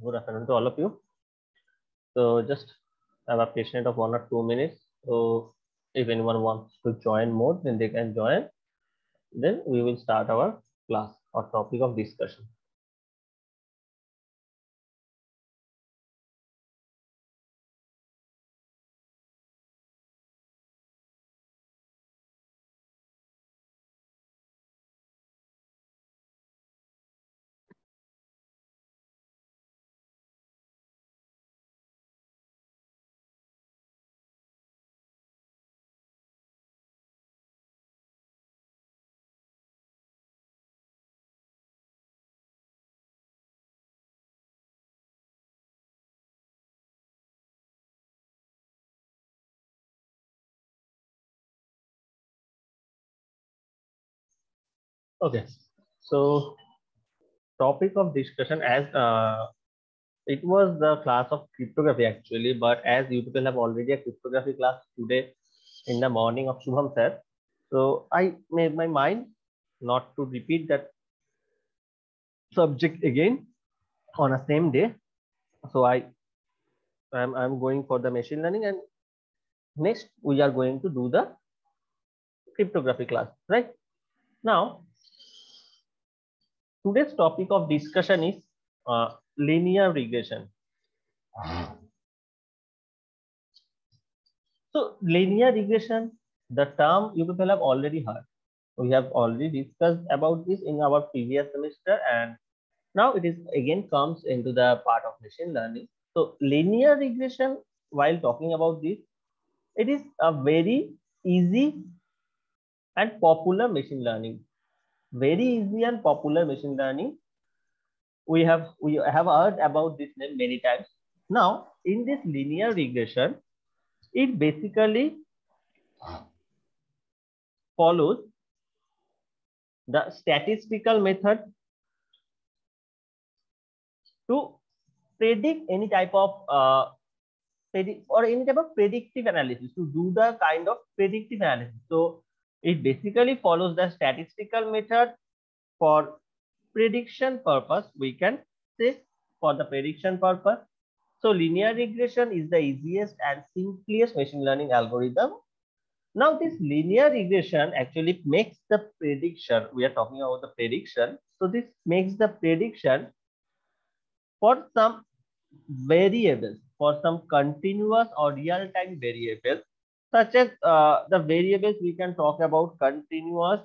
Good afternoon to all of you. So just have a patient of 1 or 2 minutes. So if anyone wants to join more, then they can join. Then we will start our class or topic of discussion. Okay. So topic of discussion as it was the class of cryptography actually, but as you people have already a cryptography class today in the morning of Shubham sir, so I made my mind not to repeat that subject again on a same day. So I'm going for the machine learning, and next we are going to do the cryptography class. Right now, today's topic of discussion is linear regression. So linear regression, the term you people have already heard. We have already discussed about this in our previous semester, and now it is again comes into the part of machine learning. So linear regression, while talking about this, it is a very easy and popular machine learning. Very easy and popular machine learning. We have heard about this name many times. Now, in this linear regression, it basically follows the statistical method to predict any type of any type of predictive analysis, to do the kind of predictive analysis. So it basically follows the statistical method for prediction purpose. We can say for the prediction purpose. So linear regression is the easiest and simplest machine learning algorithm. Now this linear regression actually makes the prediction. We are talking about the prediction. So this makes the prediction for some variables, for some continuous or real-time variables, such as the variables we can talk about continuous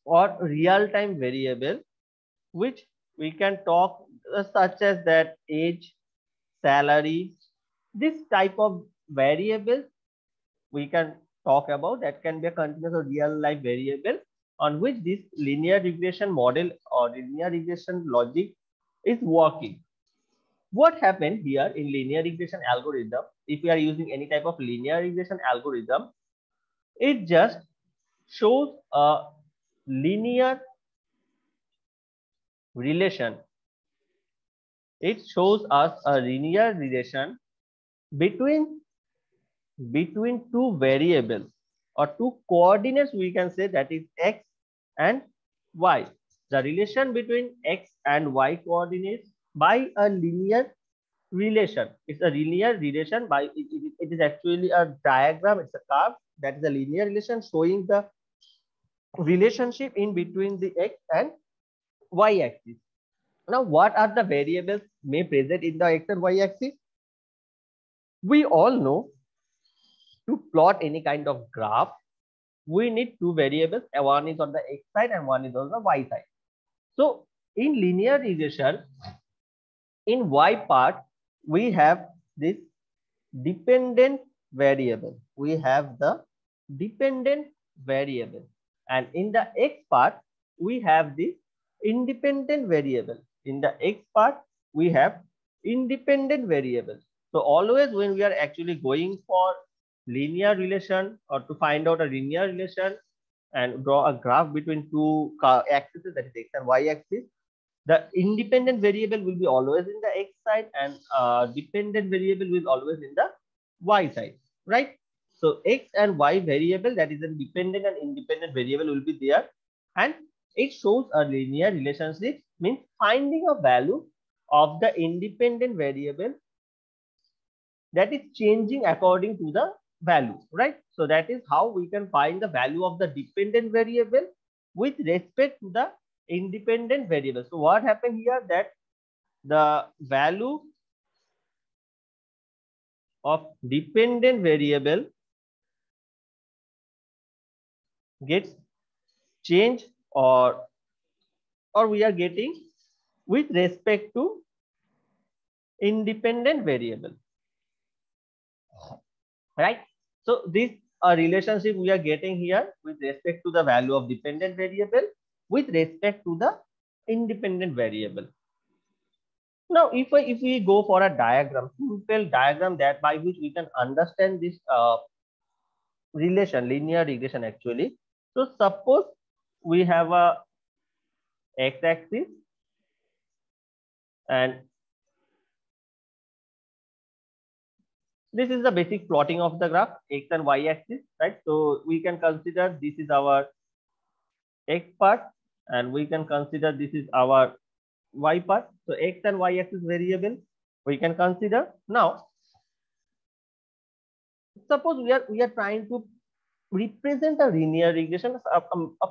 or real-time variable, which we can talk such as that age, salary, this type of variables we can talk about, that can be a continuous or real life variable on which this linear regression model or linear regression logic is working. What happened here in linear regression algorithm, if we are using any type of linear regression algorithm, it just shows a linear relation. It shows us a linear relation between two variables or two coordinates, we can say, that is x and y. The relation between x and y coordinates by a linear relation. It's a linear relation by it is actually a diagram. It's a curve that is a linear relation showing the relationship in between the x and y axis. Now, what are the variables may present in the x and y axis? We all know, to plot any kind of graph, we need two variables. One is on the x side and one is on the y side. So in linear regression, in y part, we have this dependent variable. We have the dependent variable. And in the x part, we have the independent variable. In the x part, we have independent variables. So always when we are actually going for linear relation or to find out a linear relation and draw a graph between two axes, that is x and y axis, the independent variable will be always in the x side and dependent variable will always in the y side, right? So x and y variable, that is a dependent and independent variable, will be there, and it shows a linear relationship, means finding a value of the independent variable that is changing according to the value, right? So that is how we can find the value of the dependent variable with respect to the independent variable. So what happened here, that the value of dependent variable gets changed, or we are getting with respect to independent variable, right? So this relationship we are getting here with respect to the value of dependent variable with respect to the independent variable. Now, if we go for a diagram, simple diagram that by which we can understand this relation, linear regression actually. So suppose we have a x-axis and this is the basic plotting of the graph, x and y axis, right? So we can consider this is our x part and we can consider this is our y part. So x and y axis variable we can consider. Now, suppose we are trying to represent a linear regression, a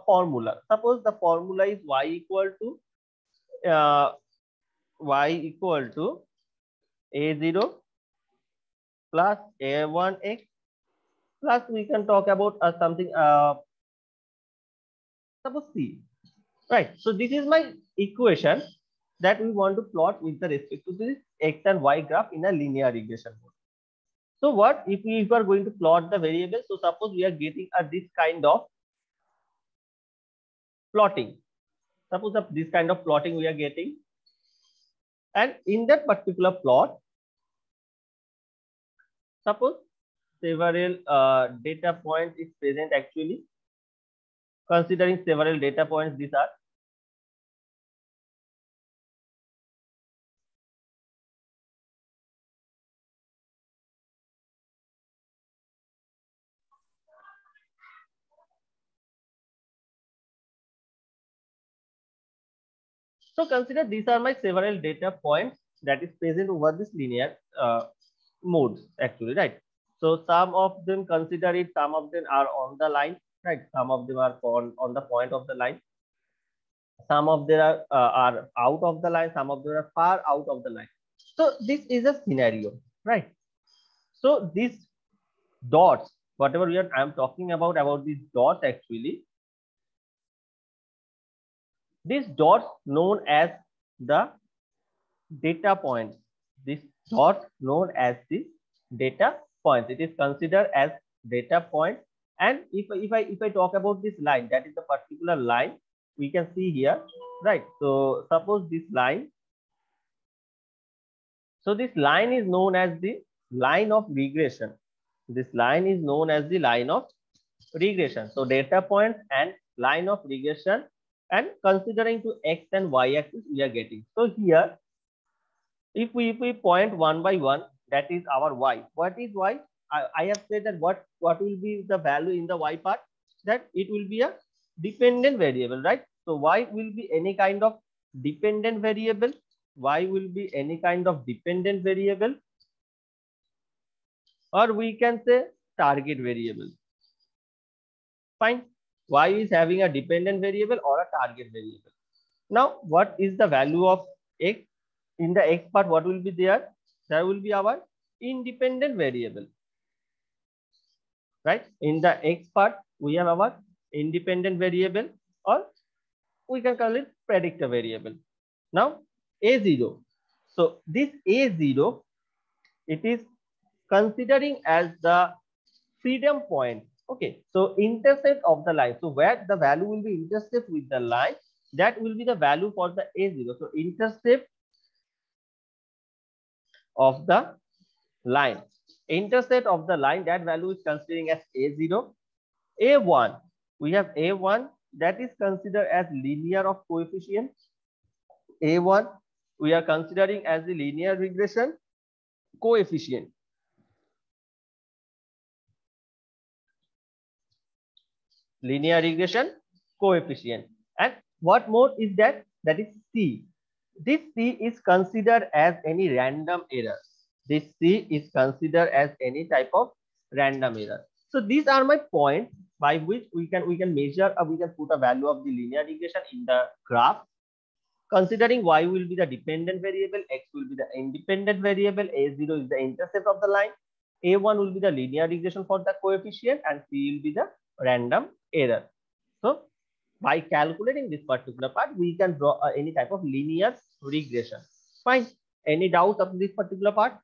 formula. Suppose the formula is y equal to a0 plus a1x plus we can talk about something suppose c, right? So this is my equation that we want to plot with the respect to this x and y graph in a linear regression mode. So what if we are going to plot the variable? So suppose we are getting this kind of plotting. Suppose this kind of plotting we are getting, and in that particular plot, suppose several data points is present actually. Considering several data points, these are. So consider these are my several data points that is present over this linear modes actually, right? So some of them consider it, some of them are on the line, right? Some of them are on the point of the line. Some of them are out of the line, some of them are far out of the line. So this is a scenario, right? So these dots, whatever I'm talking about these dots actually, these dots known as the data points. This dot known as the data points. It is considered as data point. And if I talk about this line, that is the particular line we can see here, right? So suppose this line. So this line is known as the line of regression. This line is known as the line of regression. So data points and line of regression, and considering to x and y axis we are getting. So here if we point one by one, that is our y. What is y? I have said that what will be the value in the y part? That it will be a dependent variable, right? So y will be any kind of dependent variable. Y will be any kind of dependent variable, or we can say target variable. Fine. Y is having a dependent variable or a target variable. Now, what is the value of x? In the x part, what will be there? There will be our independent variable, right? In the x part, we have our independent variable, or we can call it predictor variable. Now, a0. So this a0, it is considering as the freedom point. Okay, so intercept of the line. So where the value will be intercept with the line, that will be the value for the a0. So intercept of the line. Intercept of the line, that value is considering as a0. A1, we have a1 that is considered as linear of coefficient. A1 we are considering as the linear regression coefficient. Linear regression coefficient. And what more is that? That is C. this C is considered as any random error. This C is considered as any type of random error. So these are my points by which we can measure or we can put a value of the linear regression in the graph. Considering y will be the dependent variable, x will be the independent variable, a0 is the intercept of the line, a1 will be the linear regression for the coefficient, and c will be the random error. So by calculating this particular part, we can draw any type of linear regression. Fine. Any doubt of this particular part?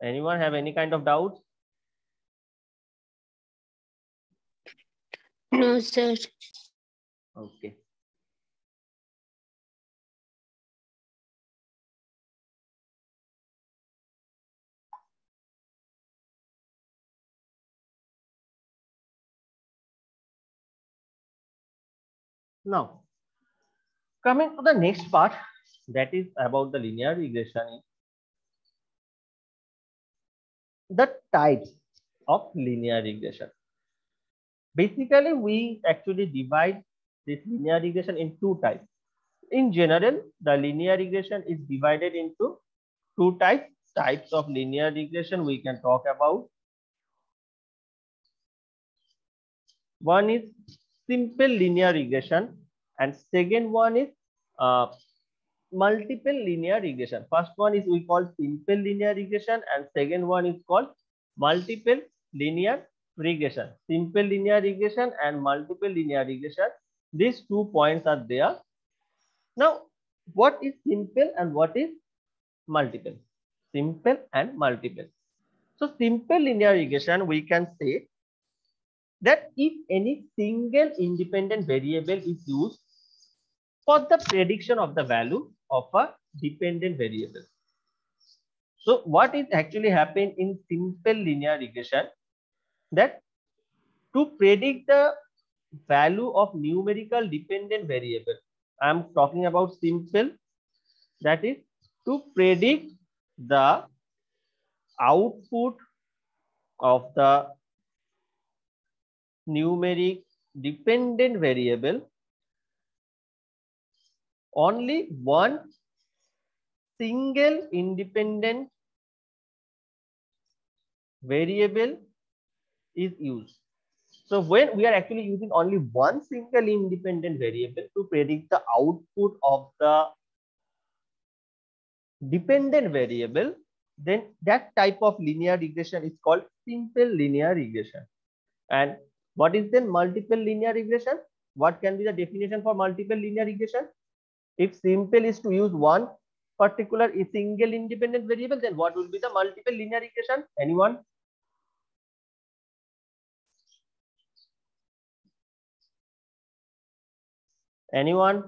Anyone have any kind of doubts? No, sir. Okay. Now, coming to the next part, that is about the linear regression. The types of linear regression. Basically, we actually divide this linear regression in two types. In general, the linear regression is divided into two types. Types of linear regression we can talk about. One is simple linear regression, and second one is uh, multiple linear regression. First one is we call simple linear regression, and second one is called multiple linear regression. Simple linear regression and multiple linear regression. These 2 points are there. Now, what is simple and what is multiple? Simple and multiple. So simple linear regression, we can say that if any single independent variable is used for the prediction of the value of a dependent variable. So what is actually happened in simple linear regression, that to predict the value of numerical dependent variable, I am talking about simple, that is to predict the output of the numeric dependent variable, only one single independent variable is used. So when we are actually using only one single independent variable to predict the output of the dependent variable, then that type of linear regression is called simple linear regression. And what is then multiple linear regression? What can be the definition for multiple linear regression? If simple is to use one particular single independent variable, then what will be the multiple linear regression? Anyone? Anyone?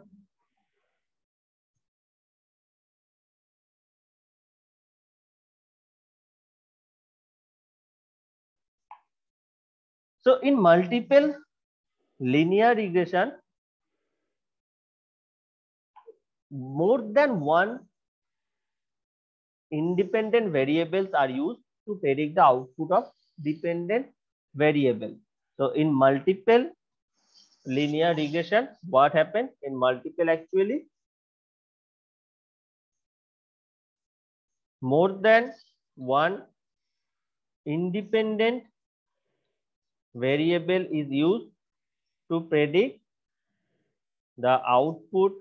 So in multiple linear regression, more than one independent variables are used to predict the output of dependent variable. So in multiple linear regression, what happened in multiple, actually more than one independent variable is used to predict the output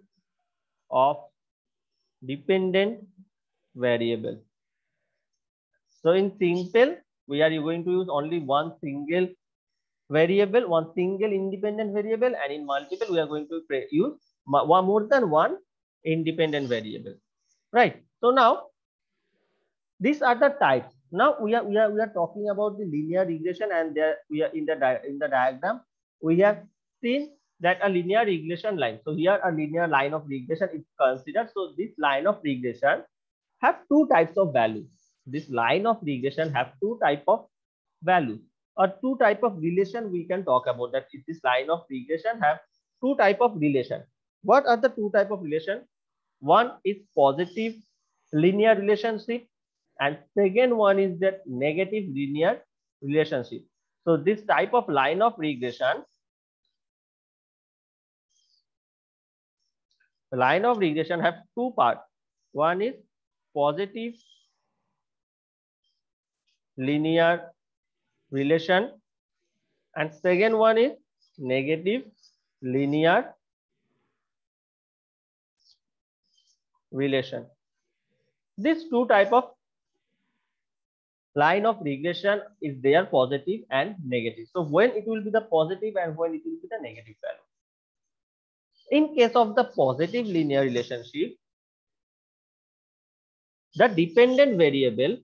of dependent variable. So in simple, we are going to use only one single variable, one single independent variable, and in multiple, we are going to use more than one independent variable, right? So now these are the types. Now we are talking about the linear regression, and there we are in the diagram we have seen that a linear regression line. So here a linear line of regression is considered. So this line of regression have two types of values. This line of regression have two type of values, or two type of relation we can talk about. That is, this line of regression have two type of relation. What are the two type of relation? One is positive linear relationship, and second one is that negative linear relationship. So this type of line of regression line of regression have two parts. One is positive linear relation and second one is negative linear relation. These two type of line of regression is there, positive and negative. So when it will be the positive and when it will be the negative value. In case of the positive linear relationship, the dependent variable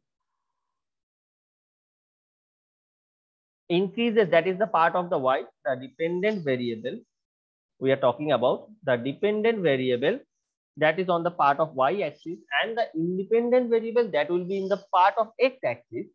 increases, that is the part of the y, the dependent variable we are talking about, the dependent variable that is on the part of y axis and the independent variable that will be in the part of x axis,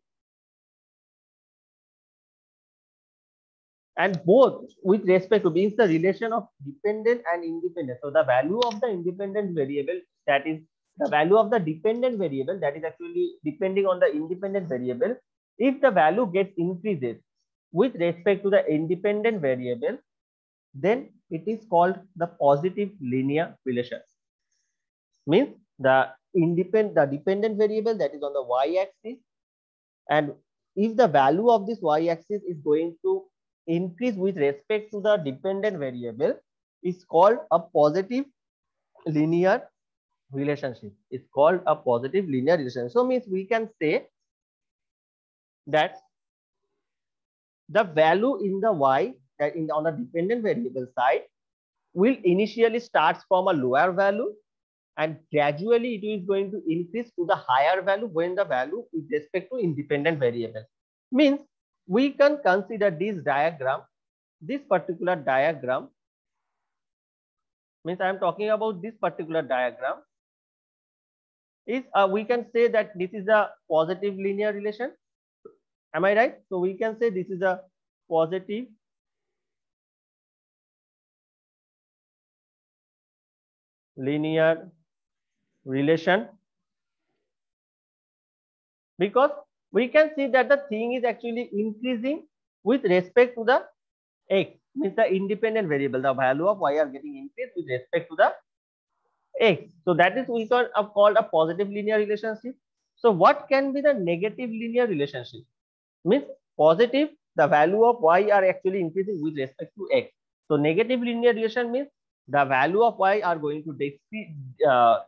and both with respect to means the relation of dependent and independent. So the value of the independent variable, that is the value of the dependent variable, that is actually depending on the independent variable. If the value gets increases with respect to the independent variable, then it is called the positive linear relation. Means the dependent variable that is on the y axis, and if the value of this y axis is going to increase with respect to the dependent variable, is called a positive linear relationship. It's called a positive linear relationship. So means we can say that the value in the y that on the dependent variable side will initially starts from a lower value and gradually it is going to increase to the higher value when the value with respect to independent variable. Means we can consider this diagram, this particular diagram, means I am talking about this particular diagram is we can say that this is a positive linear relation. Am I right? So we can say this is a positive linear relation, because we can see that the thing is actually increasing with respect to the x, means the independent variable, the value of y are getting increased with respect to the x. So that is we can called a positive linear relationship. So what can be the negative linear relationship? Means positive, the value of y are actually increasing with respect to x. So negative linear relation means the value of y are going to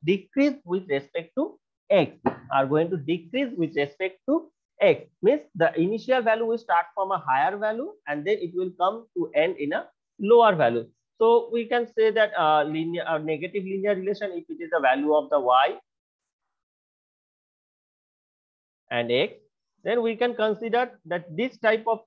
decrease with respect to x, are going to decrease with respect to x. Means the initial value will start from a higher value and then it will come to end in a lower value. So we can say that negative linear relation, if it is the value of the y and x, then we can consider that this type of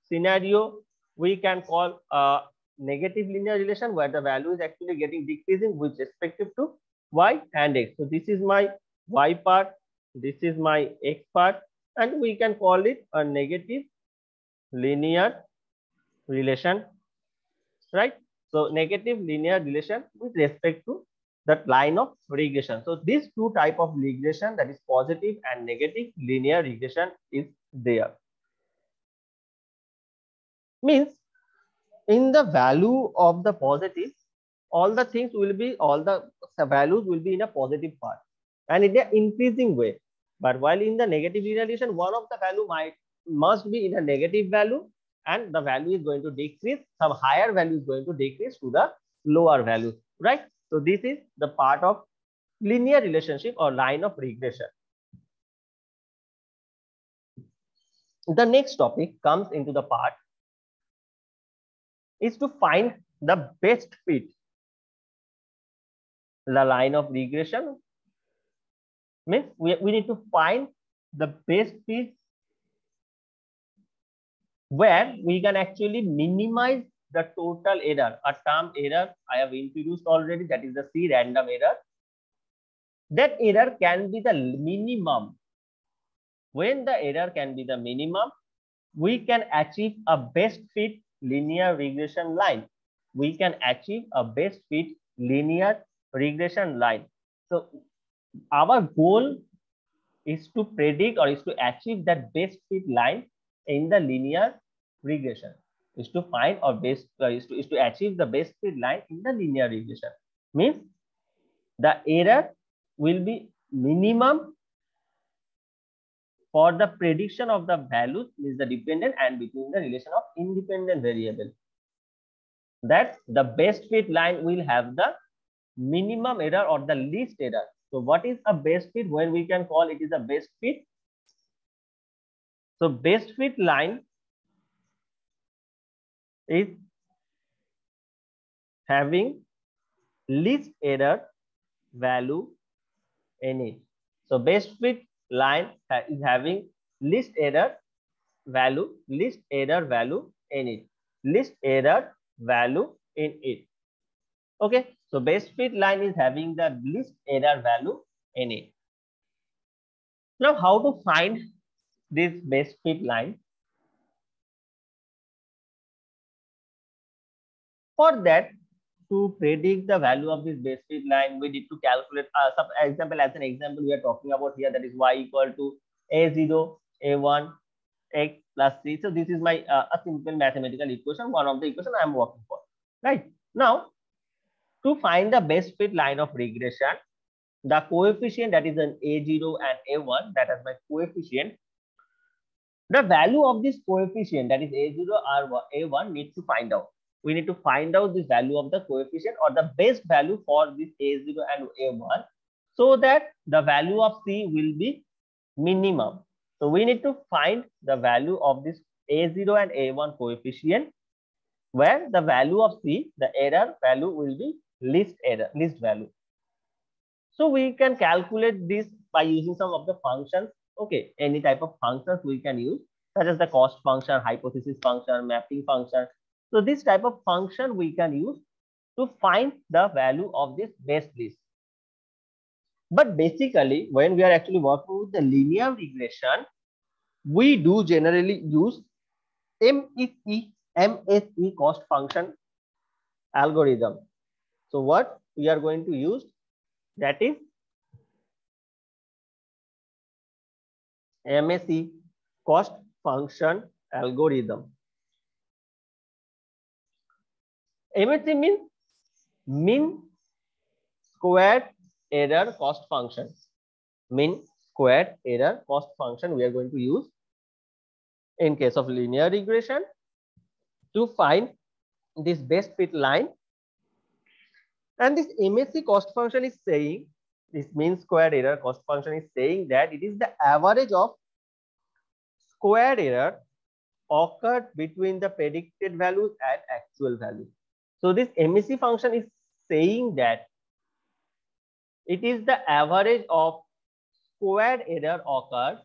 scenario we can call a negative linear relation, where the value is actually getting decreasing with respect to y and x. So this is my y part, this is my x part, and we can call it a negative linear relation, right? So negative linear relation with respect to that line of regression. So these two type of regression, that is positive and negative linear regression, is there. Means in the value of the positive, all the things will be, all the values will be in a positive part and in an increasing way. But while in the negative linear relation, one of the value must be in a negative value and the value is going to decrease, some higher value is going to decrease to the lower value, right? So this is the part of linear relationship or line of regression. The next topic comes into the part is to find the best fit, the line of regression. Means we need to find the best fit where we can actually minimize the total error, a term error I have introduced already, that is the C random error. That error can be the minimum. When the error can be the minimum, we can achieve a best fit linear regression line. We can achieve a best fit linear regression line. So our goal is to predict or is to achieve that best fit line in the linear regression, is to find or is to achieve the best fit line in the linear regression. Means the error will be minimum for the prediction of the values is the dependent and between the relation of independent variable. That the best fit line will have the minimum error or the least error. So what is a best fit? When we can call it is a best fit? So best fit line is having least error value in it. So best fit line is having least error value in it. Least error value in it. Okay. So best fit line is having the least error value in it. Now, how to find this best fit line? For that, to predict the value of this best fit line, we need to calculate some example. As an example, we are talking about here, that is y equal to a0, a1, x plus c. So this is my a simple mathematical equation, one of the equation I am working for. Right now, to find the best fit line of regression, the coefficient, that is an a0 and a1, that is my coefficient. The value of this coefficient, that is a0 or a1, needs to find out. We need to find out the value of the coefficient or the best value for this a0 and a1, so that the value of c will be minimum. So we need to find the value of this a0 and a1 coefficient, where the value of c, the error value, will be least value. So we can calculate this by using some of the functions. Okay, any type of functions we can use, such as the cost function, hypothesis function, mapping function. So this type of function we can use to find the value of this best list. But basically, when we are actually working with the linear regression, we do generally use MSE cost function algorithm. So what we are going to use, that is MSE cost function algorithm. MSE means mean squared error cost function. Mean squared error cost function we are going to use in case of linear regression to find this best fit line. And this MSE cost function is saying, this mean squared error cost function is saying that it is the average of squared error occurred between the predicted values and actual values. So this MSE function is saying that it is the average of squared error occurred.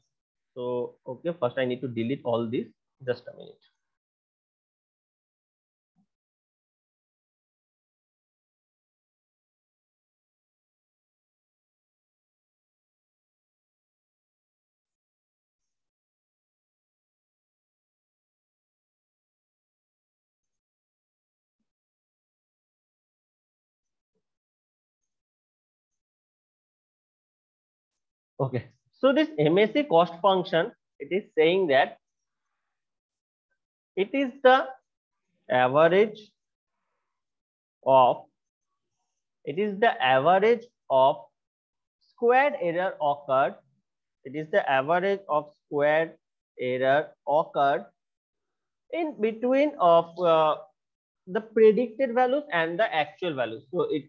So, okay, first I need to delete all this. Just a minute. Okay, so this MSE cost function, it is saying that it is the average of squared error occurred. It is the average of squared error occurred in between of the predicted values and the actual values. So it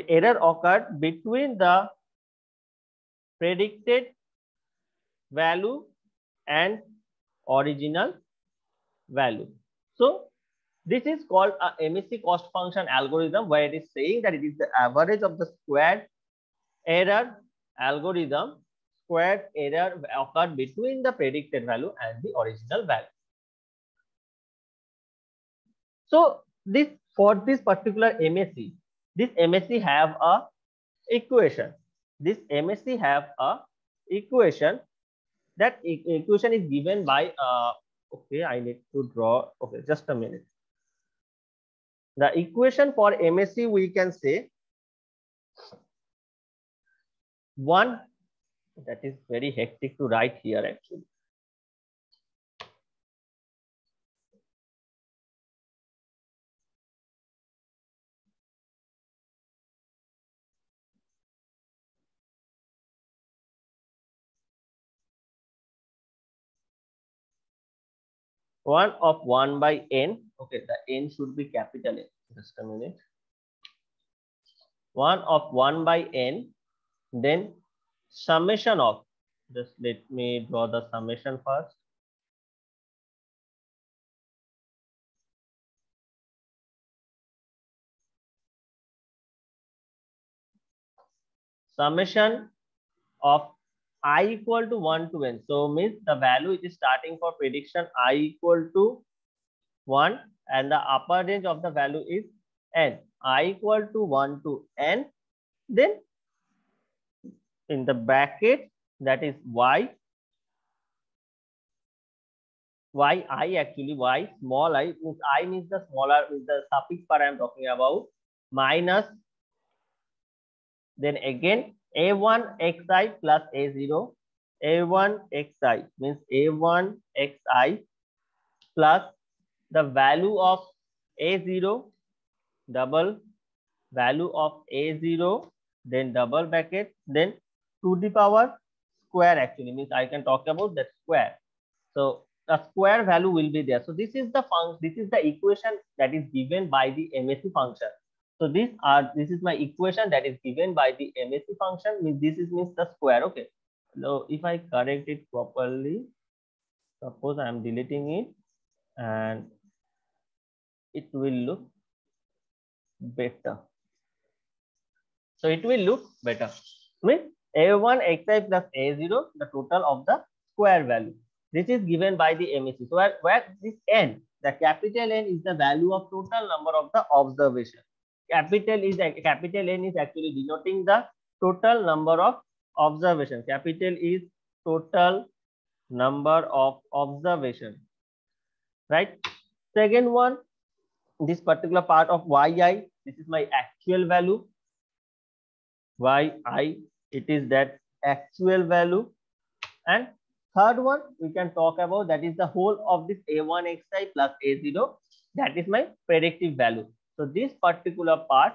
error occurred between the predicted value and original value. So this is called a MSE cost function algorithm, where it is saying that it is the average of the squared error algorithm, squared error occurred between the predicted value and the original value. So this, for this particular MSE, this MSE have a equation. This MSE have a equation. That equation is given by okay, I need to draw. Okay, just a minute. The equation for MSE, we can say one, that is very hectic to write here actually. 1 of 1 by n. Okay, the n should be capital N. Just a minute. 1 of 1 by n, then summation of, just let me draw the summation first. Summation of I equal to 1 to n. So means the value it is starting for prediction I equal to 1 and the upper range of the value is n. I equal to 1 to n, then in the bracket that is y I actually y small I means the smaller is the suffix part I am talking about, minus then again a1 xi plus a0, a1 xi means a1 xi plus the value of a0 double value of a0 then double bracket then to the power square actually means I can talk about the square. So a square value will be there. So this is the function, this is the equation that is given by the MSE function. So this is my equation that is given by the MSE function, means this is means the square. Okay. So if I correct it properly, suppose I am deleting it and it will look better. So it will look better. Means a1 xi plus a0 the total of the square value. This is given by the MSE. So where this n, the capital N is the value of total number of the observation. Capital N is actually denoting the total number of observation. Capital is total number of observation. Right. Second one, this particular part of yi, this is my actual value. yi, it is that actual value. And third one we can talk about, that is the whole of this a1 xi plus a0, that is my predictive value. So this particular part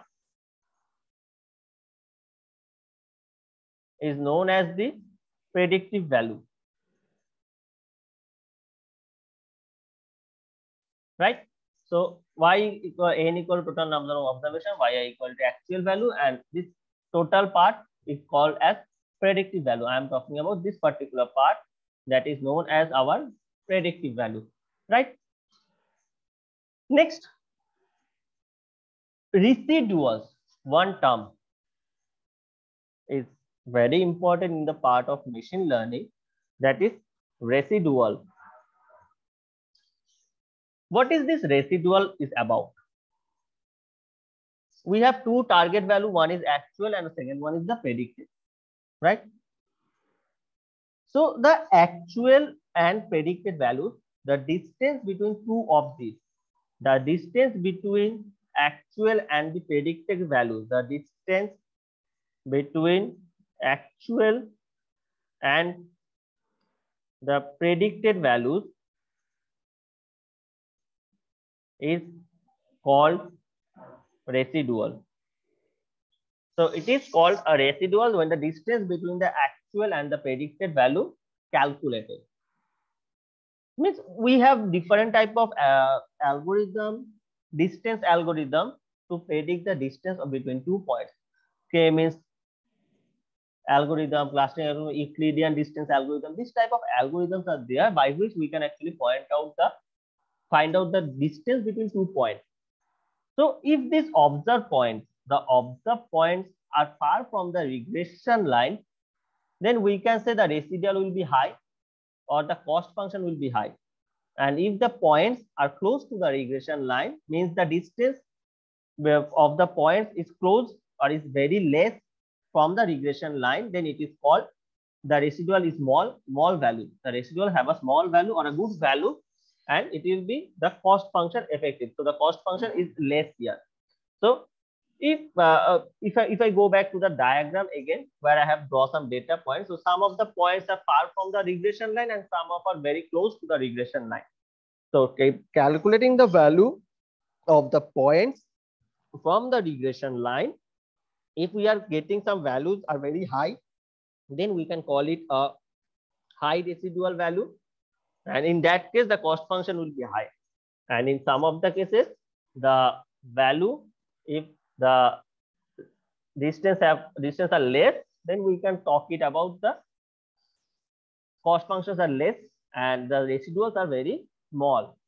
is known as the predictive value, right? So y equal n equal to total number of observation, yi equal to actual value, and this total part is called as predictive value. I am talking about this particular part that is known as our predictive value, right? Next, residuals, one term is very important in the part of machine learning, that is residual. What is this residual is about? We have two target value, one is actual and the second one is the predicted, right? So the actual and predicted values, the distance between two of these, the distance between actual and the predicted values, the distance between actual and the predicted values is called residual. So it is called a residual when the distance between the actual and the predicted value calculated. Means we have different type of algorithm, distance algorithm to predict the distance between 2 points. K means algorithm, clustering algorithm, Euclidean distance algorithm. This type of algorithms are there by which we can actually find out the distance between 2 points. So if these observed points, the observed points are far from the regression line, then we can say the residual will be high or the cost function will be high. And if the points are close to the regression line, means the distance of the points is close or is very less from the regression line, then it is called the residual is small value. The residual have a small value or a good value, and it will be the cost function effective. So the cost function is less here. So if I go back to the diagram again, where I have draw some data points. So some of the points are far from the regression line and some of are very close to the regression line. So calculating the value of the points from the regression line, if we are getting some values are very high, then we can call it a high residual value. and in that case the cost function will be high. And in some of the cases the value, if the distance are less, then we can talk it about the cost functions are less and the residuals are very small.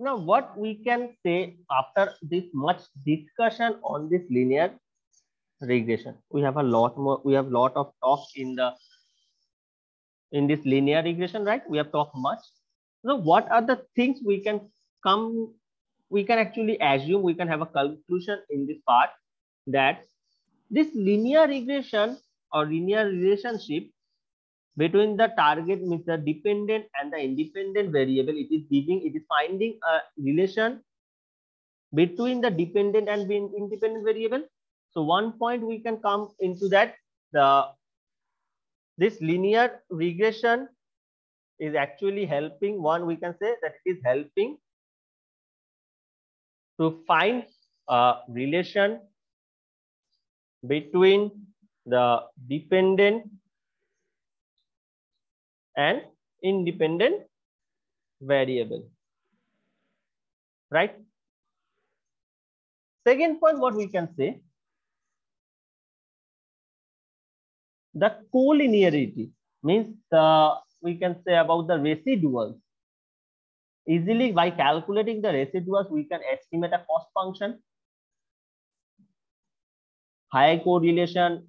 Now, what we can say after this much discussion on this linear regression, we have a lot more. We have lot of talk in this linear regression, right? We have talked much. So, what are the things we can come? We can actually assume, we can have a conclusion in this part that this linear regression or linear relationship between the target, means the dependent and the independent variable, it is finding a relation between the dependent and independent variable. So one point we can come into that, this linear regression is actually helping, one we can say that it is helping to find a relation between the dependent and independent variable, right? Second point, what we can say, the collinearity means we can say about the residuals. Easily by calculating the residuals, we can estimate a cost function. High correlation,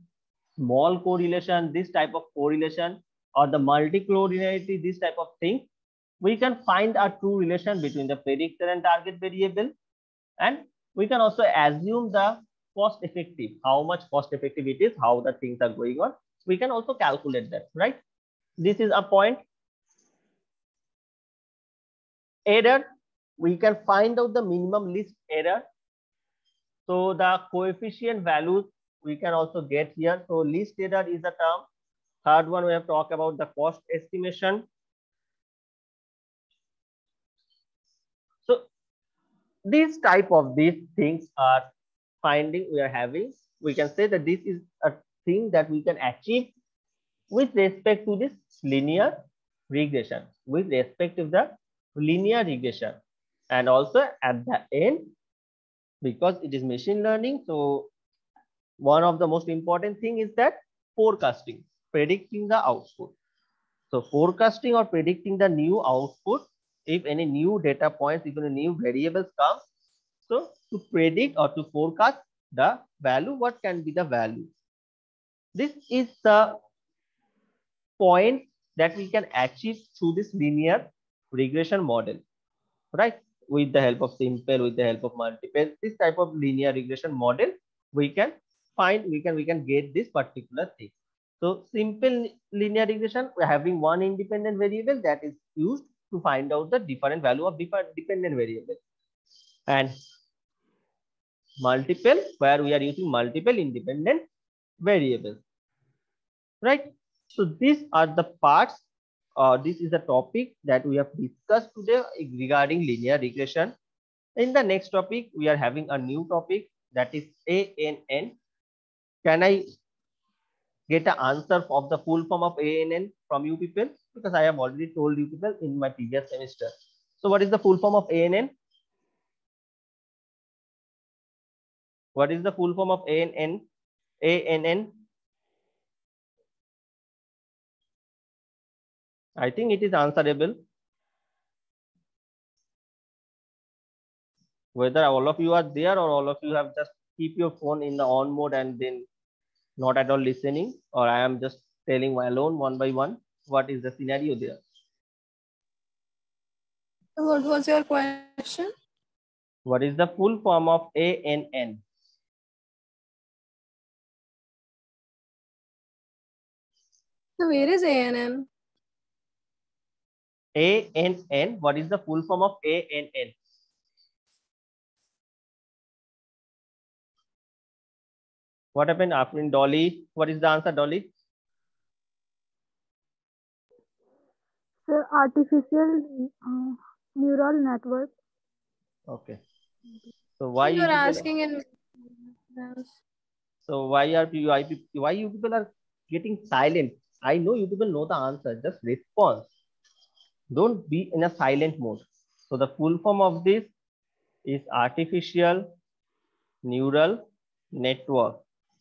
small correlation, this type of correlation, or the multi-collinearity, this type of thing, we can find a true relation between the predictor and target variable. And we can also assume the cost effective, how much cost effective it is, how the things are going on. We can also calculate that, right? This is a point. Error, we can find out the minimum least error. So the coefficient values we can also get here. So least error is a term. Third one, we have talked about the cost estimation. So these type of these things are finding we are having. We can say that this is a thing that we can achieve with respect to this linear regression, with respect to the linear regression. And also at the end, because it is machine learning, so one of the most important thing is that forecasting, predicting the output. So forecasting or predicting the new output, if any new data points, if any new variables come, so to predict or to forecast the value, what can be the value? This is the point that we can achieve through this linear regression model, right? With the help of simple, with the help of multiple, this type of linear regression model, we can find, we can get this particular thing. So simple linear regression, we're having one independent variable that is used to find out the different value of different dependent variable, and multiple, where we are using multiple independent variables, right? So these are the parts, this is the topic that we have discussed today regarding linear regression. In the next topic, we are having a new topic, that is ANN. Can I get an answer of the full form of ANN from you people? Because I have already told you people in my previous semester. So what is the full form of ANN? What is the full form of ANN? ANN? I think it is answerable. Whether all of you are there or all of you have just keep your phone in the on mode and then not at all listening, or I am just telling alone one by one. What is the scenario there? What was your question? What is the full form of ANN? So where is ANN? ANN. What is the full form of ANN? What happened after in Dolly? What is the answer, Dolly? So artificial neural network. Okay. So why you You're people? asking in. So why you people are getting silent? I know you people know the answer. Just respond. Don't be in a silent mode. So the full form of this is artificial neural network.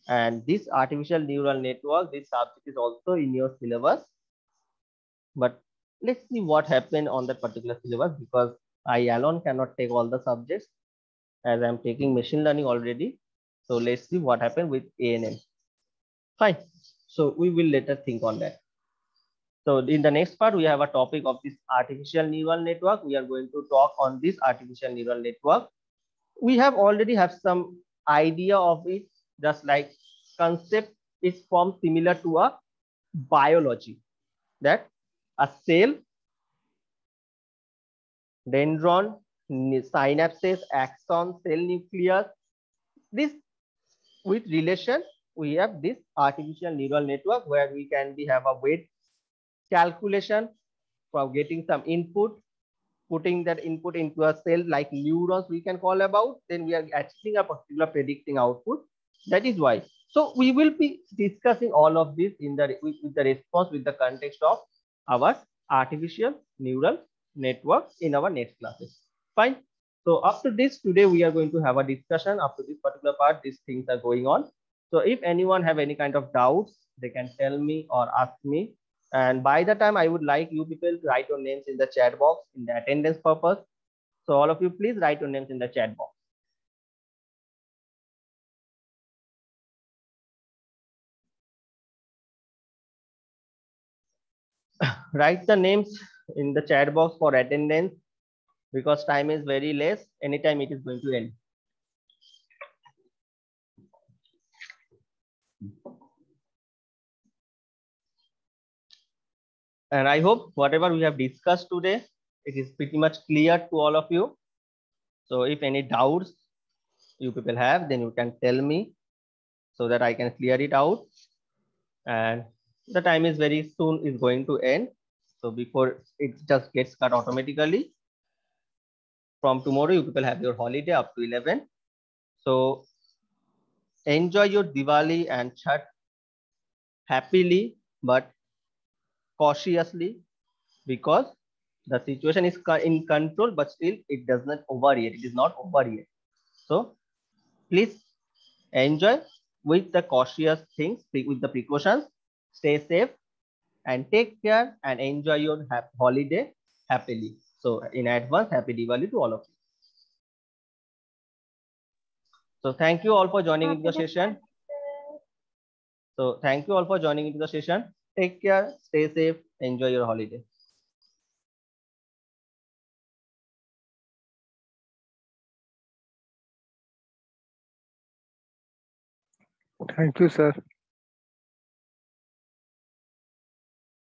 And this artificial neural network, this subject is also in your syllabus. But let's see what happened on that particular syllabus, because I alone cannot take all the subjects as I'm taking machine learning already. So let's see what happened with ANN. Fine. So we will later think on that. So in the next part, we have a topic of this artificial neural network. We are going to talk on this artificial neural network. We have already have some idea of it, just like concept is formed similar to a biology, that a cell, dendron, synapses, axon, cell nucleus. This with relation, we have this artificial neural network where we can have a weight calculation for getting some input, putting that input into a cell like neurons we can call about, then we are achieving a particular predicting output. That is why. So we will be discussing all of this in the with the response with the context of our artificial neural network in our next classes. Fine. So after this, today we are going to have a discussion. After this particular part, these things are going on. So if anyone have any kind of doubts, they can tell me or ask me. And by the time, I would like you people to write your names in the chat box in the attendance purpose. So all of you, please write your names in the chat box. Write the names in the chat box for attendance, because time is very less. Anytime it is going to end. And I hope whatever we have discussed today, it is pretty much clear to all of you. So if any doubts you people have, then you can tell me so that I can clear it out. And the time is very soon is going to end. So before it just gets cut automatically, from tomorrow you people have your holiday up to 11. So enjoy your Diwali and Chhat happily, but cautiously, because the situation is in control, but still it does not over yet. It is not over yet. So please enjoy with the cautious things, with the precautions, stay safe and take care and enjoy your holiday happily. So in advance, happy Diwali to all of you. So thank you all for joining into the session. So thank you all for joining into the session. Take care, stay safe, enjoy your holiday. Thank you, sir.